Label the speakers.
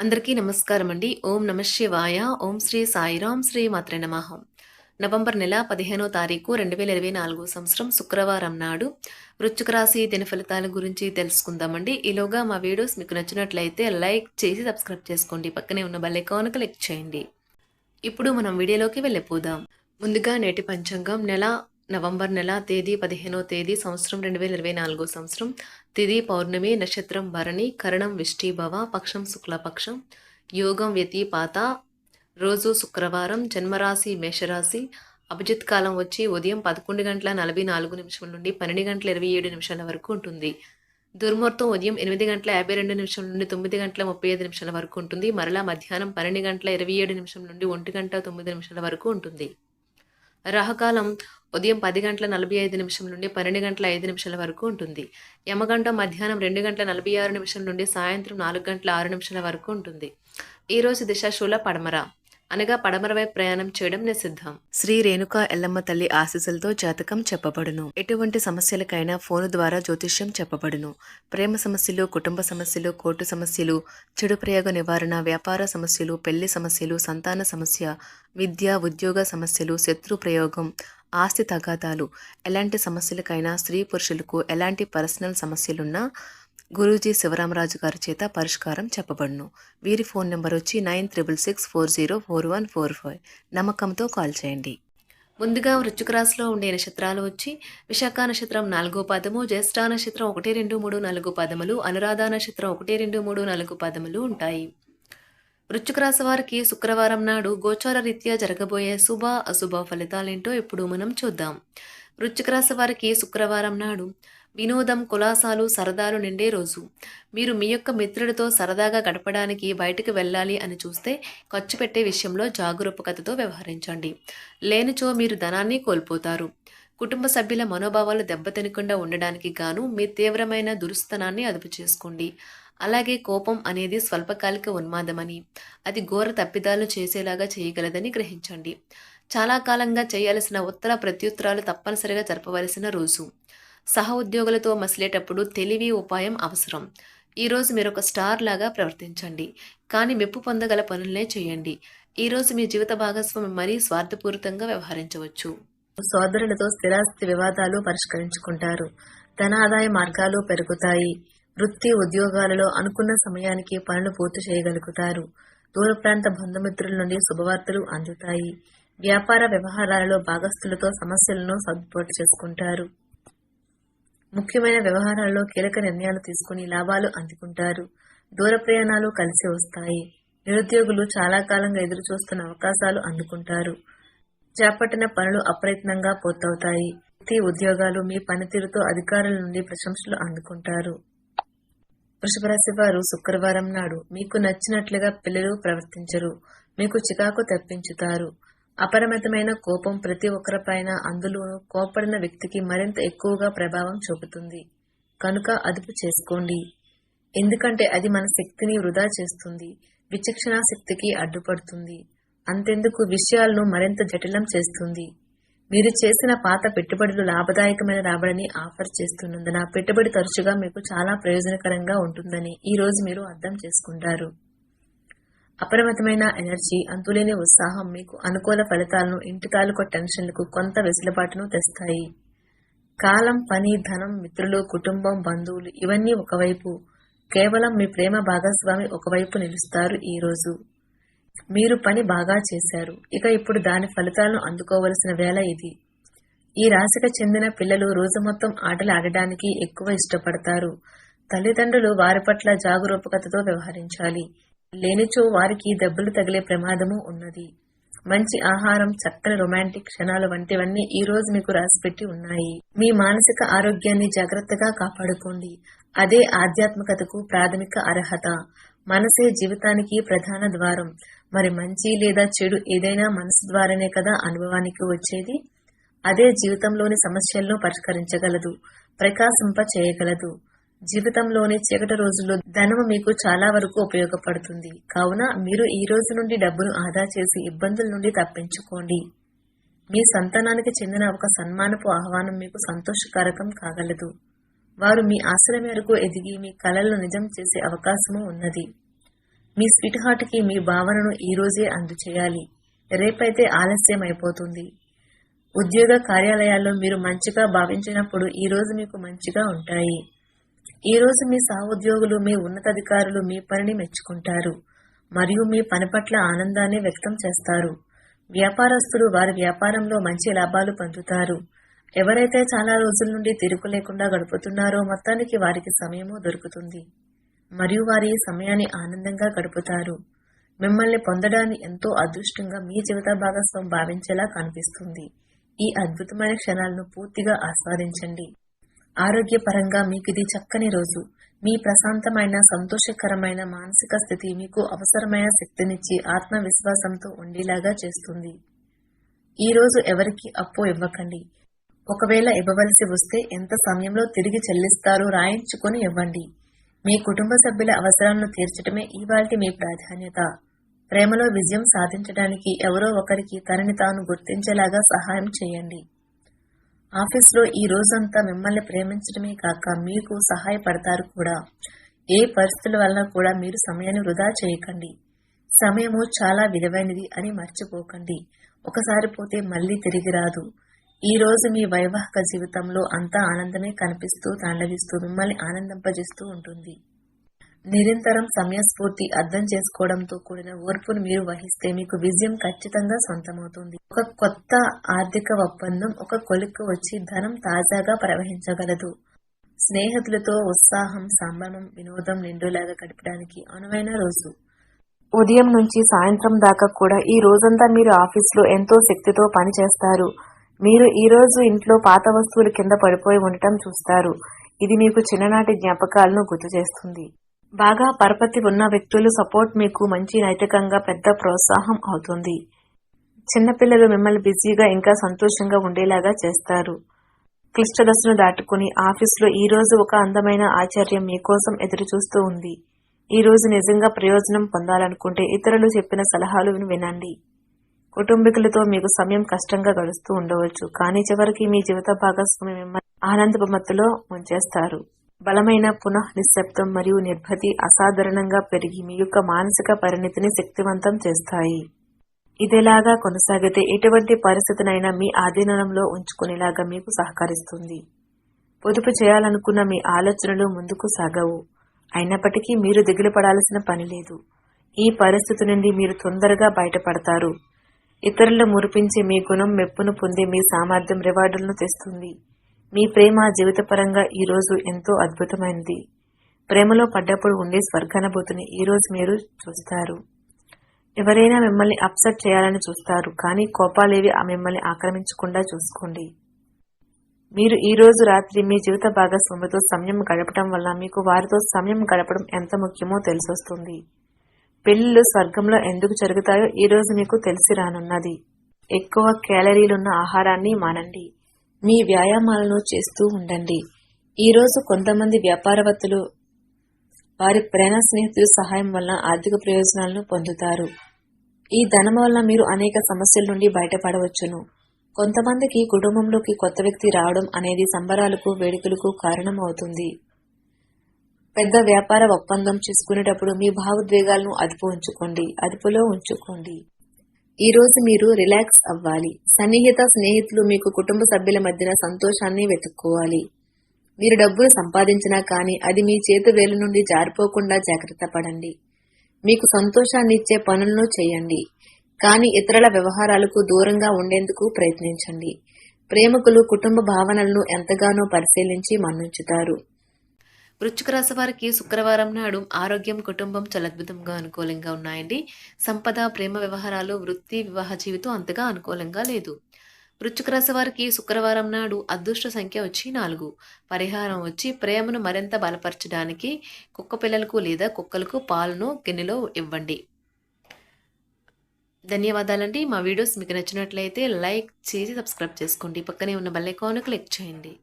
Speaker 1: అందరికీ నమస్కారం అండి. ఓం నమః శివాయ. ఓం శ్రీ సాయిరాం శ్రీ మాత్రే నమః. నవంబర్ నెల 15వ తారీఖు 2024 సంవత్సరం శుక్రవారం నాడు వృశ్చిక రాశి దిన ఫలితాల గురించి తెలుసుకుందామండి. ఈలోగా మా వీడియోస్ మీకు నచ్చినట్లయితే లైక్ చేసి సబ్స్క్రైబ్ చేసుకోండి. పక్కనే ఉన్న బెల్ ఐకాన్‌కి క్లిక్ చేయండి. ఇప్పుడు మనం వీడియోలోకి వెళ్ళిపోదాం. ముందుగా నేటి పంచాంగం నవంబర్ నెల తేదీ 15వ తేదీ సంవత్సరం 2024 సంవత్సరం తిథి పౌర్ణమి నక్షత్రం భరణి కరణం విష్టిభవ పక్షం శుక్లపక్షం యోగం వ్యతిపాత రోజు శుక్రవారం జన్మరాశి మేషరాశి అభిజిత్ కాలం వచ్చి ఉదయం 11:44 నుండి 12:27 వరకు ఉంటుంది. దుర్ముహూర్తం ఉదయం 8:52 నుండి 9:35 వరకు ఉంటుంది. మరలా మధ్యాహ్నం 12:27 నుండి 1:09 వరకు ఉంటుంది. రాహుకాలం ఉదయం 10:45 నుండి 12:05 వరకు ఉంటుంది. యమగండం మధ్యాహ్నం 2:46 నుండి సాయంత్రం 4:06 వరకు ఉంటుంది. ఈరోజు దిశాశూల పడమర అనగా పడమర వైపు ప్రయాణం చేయడం నిషిద్ధం. శ్రీ రేణుకా ఎల్లమ్మ తల్లి ఆశీస్సులతో జాతకం చెప్పబడును. ఎటువంటి సమస్యలకైనా ఫోను ద్వారా జ్యోతిష్యం చెప్పబడును. ప్రేమ సమస్యలు, కుటుంబ సమస్యలు, కోర్టు సమస్యలు, చెడు ప్రయోగ నివారణ, వ్యాపార సమస్యలు, పెళ్లి సమస్యలు, సంతాన సమస్య, విద్య ఉద్యోగ సమస్యలు, శత్రు ప్రయోగం, ఆస్తి తగాదాలు, ఎలాంటి సమస్యలకైనా స్త్రీ పురుషులకు ఎలాంటి పర్సనల్ సమస్యలున్నా గురూజీ శివరామరాజు గారి చేత పరిష్కారం చెప్పబడును. వీరి ఫోన్ నెంబర్ వచ్చి 9366404145. నమ్మకంతో కాల్ చేయండి. ముందుగా వృశ్చిక రాశిలో ఉండే నక్షత్రాలు వచ్చి విశాఖ నక్షత్రం 4వ పాదము, జ్యేష్ఠ నక్షత్రం 1, 2, 3, 4 పదములు, అనురాధ నక్షత్రం 1, 2, 3, 4 పదములు ఉంటాయి. వృశ్చిక రాశి వారికి శుక్రవారం నాడు గోచార రీత్యా జరగబోయే శుభ అశుభ ఫలితాలేంటో ఇప్పుడు మనం చూద్దాం. వృశ్చిక రాశి వారికి శుక్రవారం నాడు వినోదం, కులాసాలు, సరదాలు నిండే రోజు. మీరు మీ యొక్క మిత్రులతో సరదాగా గడపడానికి బయటకు వెళ్ళాలి అని చూస్తే ఖర్చు పెట్టే విషయంలో జాగరూకతతో వ్యవహరించండి. లేనిచో మీరు ధనాన్ని కోల్పోతారు. కుటుంబ సభ్యుల మనోభావాలు దెబ్బతినకుండా ఉండడానికి గాను మీ తీవ్రమైన దురుస్తనాన్ని అదుపు చేసుకోండి. అలాగే కోపం అనేది స్వల్పకాలిక ఉన్మాదమని, అది ఘోర తప్పిదాలు చేసేలాగా చేయగలదని గ్రహించండి. చాలా కాలంగా చేయాల్సిన ఉత్తర ప్రత్యుత్తరాలు తప్పనిసరిగా జరపవలసిన రోజు. సహ ఉద్యోగులతో మసిలేటప్పుడు తెలివి, ఉపాయం అవసరం. ఈరోజు మీరు ఒక స్టార్ లాగా ప్రవర్తించండి, కానీ మెప్పు పొందగల పనులనే చేయండి. ఈరోజు మీ జీవిత భాగస్వామి మరీ స్వార్థపూరితంగా వ్యవహరించవచ్చు. సోదరులతో స్థిరాస్తి వివాదాలు పరిష్కరించుకుంటారు. ధనాదాయ మార్గాలు పెరుగుతాయి. వృత్తి ఉద్యోగాలలో అనుకున్న సమయానికి పనులు పూర్తి చేయగలుగుతారు. దూర ప్రాంత బంధుమిత్రుల నుండి శుభవార్తలు అందుతాయి. వ్యాపార వ్యవహారాలలో భాగస్థులతో సమస్యలను సర్దుబాటు చేసుకుంటారు. ముఖ్యమైన వ్యవహారాల్లో కీలక నిర్ణయాలు తీసుకుని లాభాలు అందుకుంటారు. దూర ప్రయాణాలు కలిసి వస్తాయి. నిరుద్యోగులు చాలా కాలంగా ఎదురు చూస్తున్న అవకాశాలు అందుకుంటారు. చేపట్టిన పనులు అప్రయత్నంగా పూర్తవుతాయి. వృత్తి ఉద్యోగాలు మీ పనితీరుతో అధికారుల నుండి ప్రశంసలు అందుకుంటారు. వృషభ రాశి వారు శుక్రవారం నాడు మీకు నచ్చినట్లుగా పిల్లలు ప్రవర్తించరు. మీకు చికాకు తెప్పించుతారు. అపరిమితమైన కోపం ప్రతి ఒక్కరిపైన, అందులోనూ కోపడిన వ్యక్తికి మరింత ఎక్కువగా ప్రభావం చూపుతుంది. కనుక అదుపు చేసుకోండి. ఎందుకంటే అది మన శక్తిని వృధా చేస్తుంది, విచక్షణా శక్తికి అడ్డుపడుతుంది. అంతెందుకు విషయాలను మరింత జటిలం చేస్తుంది. మీరు చేసిన పాత పెట్టుబడులు లాభదాయకమైన రాబడిని ఆఫర్ చేస్తున్నందున పెట్టుబడి తరచుగా మీకు చాలా ప్రయోజనకరంగా ఉంటుందని ఈ రోజు మీరు అర్థం చేసుకుంటారు. అపరిమితమైన ఎనర్జీ, అంతులేని ఉత్సాహం మీకు అనుకూల ఫలితాలను, ఇంటి తాలూకు టెన్షన్లకు కొంత వెసులుబాటును తెస్తాయి. కాలం, పని, ధనం, మిత్రులు, కుటుంబం, బంధువులు ఇవన్నీ ఒకవైపు, కేవలం మీ ప్రేమ భాగస్వామి ఒకవైపు నిలుస్తారు. ఈ రోజు మీరు పని బాగా చేశారు. ఇక ఇప్పుడు దాని ఫలితాలను అందుకోవలసిన వేళ ఇది. ఈ రాశికి చెందిన పిల్లలు రోజు మొత్తం ఆటలు ఆడడానికి ఎక్కువ ఇష్టపడతారు. తల్లిదండ్రులు వారి పట్ల జాగరూకతతో వ్యవహరించాలి. లేనిచో వారికి దెబ్బలు తగిలే ప్రమాదము ఉన్నది. మంచి ఆహారం, చక్కని రొమాంటిక్ క్షణాలు వంటివన్నీ ఈ రోజు మీకు రాసిపెట్టి ఉన్నాయి. మీ మానసిక ఆరోగ్యాన్ని జాగ్రత్తగా కాపాడుకోండి. అదే ఆధ్యాత్మికతకు ప్రాథమిక అర్హత. మనసే జీవితానికి ప్రధాన ద్వారం. మరి మంచి లేదా చెడు ఏదైనా మనసు ద్వారానే కదా అనుభవానికి వచ్చేది. అదే జీవితంలోని సమస్యలను పరిష్కరించగలదు, ప్రకాశింప చేయగలదు. జీవితంలోని చీకటి రోజుల్లో ధనము మీకు చాలా వరకు ఉపయోగపడుతుంది. కావున మీరు ఈ రోజు నుండి డబ్బును ఆదా చేసి ఇబ్బందుల నుండి తప్పించుకోండి. మీ సంతానానికి చెందిన ఒక సన్మానపు ఆహ్వానం మీకు సంతోషకారకం కాగలదు. వారు మీ ఆశల మేరకు ఎదిగి మీ కలలను నిజం చేసే అవకాశము ఉన్నది.
Speaker 2: మీ స్వీట్ హార్ట్కి మీ భావనను ఈ రోజే అందచేయాలి. రేపైతే ఆలస్యం అయిపోతుంది. ఉద్యోగ కార్యాలయాల్లో మీరు మంచిగా భావించినప్పుడు ఈ రోజు మీకు మంచిగా ఉంటాయి. ఈ రోజు మీ సహోద్యోగులు, మీ ఉన్నతాధికారులు మీ పనిని మెచ్చుకుంటారు మరియు మీ పని పట్ల ఆనందాన్ని వ్యక్తం చేస్తారు. వ్యాపారస్తులు వారి వ్యాపారంలో మంచి లాభాలు పొందుతారు. ఎవరైతే చాలా రోజుల నుండి తిరుగు లేకుండా గడుపుతున్నారో మొత్తానికి వారికి సమయము దొరుకుతుంది మరియు వారి ఈ సమయాన్ని ఆనందంగా గడుపుతారు. మిమ్మల్ని పొందడాన్ని ఎంతో అదృష్టంగా మీ జీవిత భాగస్వామి భావించేలా కనిపిస్తుంది. ఈ అద్భుతమైన క్షణాలను పూర్తిగా ఆస్వాదించండి. ఆరోగ్యపరంగా మీకు ఇది చక్కని రోజు. మీ ప్రశాంతమైన, సంతోషకరమైన మానసిక స్థితి మీకు అవసరమైన శక్తినిచ్చి ఆత్మవిశ్వాసంతో ఉండేలాగా చేస్తుంది. ఈ రోజు ఎవరికి అప్పు ఇవ్వకండి. ఒకవేళ ఇవ్వవలసి వస్తే ఎంత సమయంలో తిరిగి చెల్లిస్తారో రాయించుకొని ఇవ్వండి. మీ కుటుంబ సభ్యుల అవసరాలను తీర్చడమే ఇవాల్టి మీ ప్రాధాన్యత. ప్రేమలో విజయం సాధించడానికి ఎవరో ఒకరికి తనని తాను గుర్తించేలాగా సహాయం చేయండి. ఆఫీస్లో ఈ రోజంతా మిమ్మల్ని ప్రేమించడమే కాక మీకు సహాయపడతారు కూడా. ఏ పరిస్థితుల వలన కూడా మీరు సమయాన్ని వృధా చేయకండి. సమయము చాలా విలువైనది అని మర్చిపోకండి. ఒకసారి పోతే మళ్ళీ తిరిగి రాదు. ఈ రోజు మీ వైవాహిక జీవితంలో అంతా ఆనందమే కనిపిస్తూ తాండవిస్తూ మిమ్మల్ని ఆనందింపజేస్తూ ఉంటుంది. నిరంతరం సమయస్ఫూర్తి అర్థం చేసుకోవడంతో కూడిన ఓర్పును మీరు వహిస్తే మీకు విజయం ఖచ్చితంగా సొంతమవుతుంది. ఒక కొత్త ఆర్థిక ఒప్పందం ఒక కొలిక్కు వచ్చి ధనం తాజాగా ప్రవహించగలదు. స్నేహితులతో ఉత్సాహం, సంబరం, వినోదం నిండులాగా గడపడానికి అనువైన రోజు. ఉదయం నుంచి సాయంత్రం దాకా కూడా ఈ రోజంతా మీరు ఆఫీసులో ఎంతో శక్తితో పనిచేస్తారు. మీరు ఈ రోజు ఇంట్లో పాత వస్తువులు కింద పడిపోయి ఉండటం చూస్తారు. ఇది మీకు చిన్ననాటి జ్ఞాపకాలను గుర్తు చేస్తుంది. బాగా పరపతి ఉన్న వ్యక్తులు సపోర్ట్ మీకు మంచి నైతికంగా పెద్ద ప్రోత్సాహం అవుతుంది. చిన్నపిల్లలు మిమ్మల్ని బిజీగా ఇంకా సంతోషంగా ఉండేలాగా చేస్తారు. క్లిష్ట దశను దాటుకుని ఆఫీసులో ఈ రోజు ఒక అందమైన ఆశ్చర్యం మీకోసం ఎదురు చూస్తూ ఉంది. ఈ రోజు నిజంగా ప్రయోజనం పొందాలనుకుంటే ఇతరులు చెప్పిన సలహాలు వినండి. కుటుంబీకులతో మీకు సమయం కష్టంగా గడుస్తూ ఉండవచ్చు, కానీ చివరికి మీ జీవిత భాగస్వామి మిమ్మల్ని ఆనందపు మత్తులో ముంచేస్తారు. బలమైన పునః నిశ్శబ్దం మరియు నిర్భతి అసాధారణంగా పెరిగి మీ యొక్క మానసిక పరిణితిని శక్తివంతం చేస్తాయి. ఇదేలాగా కొనసాగితే ఎటువంటి పరిస్థితినైనా మీ ఆధీనంలో ఉంచుకునేలాగా మీకు సహకరిస్తుంది. పొదుపు చేయాలనుకున్న మీ ఆలోచనలు ముందుకు సాగవు. అయినప్పటికీ మీరు దిగులు పడాల్సిన పని లేదు. ఈ పరిస్థితి నుండి మీరు తొందరగా బయటపడతారు. ఇతరులు మురిపించే మీ గుణం మెప్పును పొందే మీ సామర్థ్యం రివార్డులను తెస్తుంది. మీ ప్రేమ జీవితపరంగా ఈ రోజు ఎంతో అద్భుతమైనది. ప్రేమలో పడ్డప్పుడు ఉండే స్వర్గానుభూతిని ఈ రోజు మీరు చూస్తారు. ఎవరైనా మిమ్మల్ని అప్సెట్ చేయాలని చూస్తారు, కానీ కోపాలేవి మిమ్మల్ని ఆక్రమించకుండా చూసుకోండి. మీరు ఈ రోజు రాత్రి మీ జీవిత భాగస్వామితో సమయం గడపడం వల్ల మీకు వారితో సమయం గడపడం ఎంత ముఖ్యమో తెలిసొస్తుంది. పెళ్లిళ్ళు స్వర్గంలో ఎందుకు జరుగుతాయో ఈ రోజు మీకు తెలిసి రానున్నది. ఎక్కువ క్యాలరీలున్న ఆహారాన్ని మానండి. మీ వ్యాయామాలను చేస్తూ ఉండండి. ఈ రోజు కొంతమంది వ్యాపారవేత్తలు వారి ప్రేమ స్నేహితుల సహాయం వల్ల ఆర్థిక ప్రయోజనాలను పొందుతారు. ఈ ధనం వల్ల మీరు అనేక సమస్యల నుండి బయటపడవచ్చును. కొంతమందికి కుటుంబంలోకి కొత్త వ్యక్తి రావడం అనేది సంబరాలకు, వేడుకలకు కారణం అవుతుంది. పెద్ద వ్యాపార ఒప్పందం చేసుకునేటప్పుడు మీ భావోద్వేగాలను అదుపులో ఉంచుకోండి. ఈ రోజు మీరు రిలాక్స్ అవ్వాలి. సన్నిహిత స్నేహితులు మీకు కుటుంబ సభ్యుల మధ్యన సంతోషాన్ని వెతుక్కోవాలి. మీరు డబ్బులు సంపాదించినా కానీ అది మీ చేతి వేలు నుండి జారిపోకుండా జాగ్రత్త పడండి. మీకు సంతోషాన్ని ఇచ్చే పనులను చేయండి, కానీ ఇతరుల వ్యవహారాలకు దూరంగా ఉండేందుకు ప్రయత్నించండి. ప్రేమికులు కుటుంబ భావనలను ఎంతగానో పరిశీలించి మన్నించుతారు. వృశ్చిక రాశి వారికి శుక్రవారం నాడు ఆరోగ్యం, కుటుంబం చాలా అద్భుతంగా అనుకూలంగా ఉన్నాయండి. సంపద, ప్రేమ వ్యవహారాలు, వృత్తి, వివాహ జీవితం అంతగా అనుకూలంగా లేదు. వృశ్చిక రాశి వారికి శుక్రవారం నాడు అదృష్ట సంఖ్య వచ్చి 4. పరిహారం వచ్చి ప్రేమను మరింత బలపరచడానికి కుక్క పిల్లలకు లేదా కుక్కలకు పాలను గిన్నెలో ఇవ్వండి. ధన్యవాదాలండి. మా వీడియోస్ మీకు నచ్చినట్లయితే లైక్ చేసి సబ్స్క్రైబ్ చేసుకోండి. పక్కనే ఉన్న బెల్ ఐకాన్ క్లిక్ చేయండి.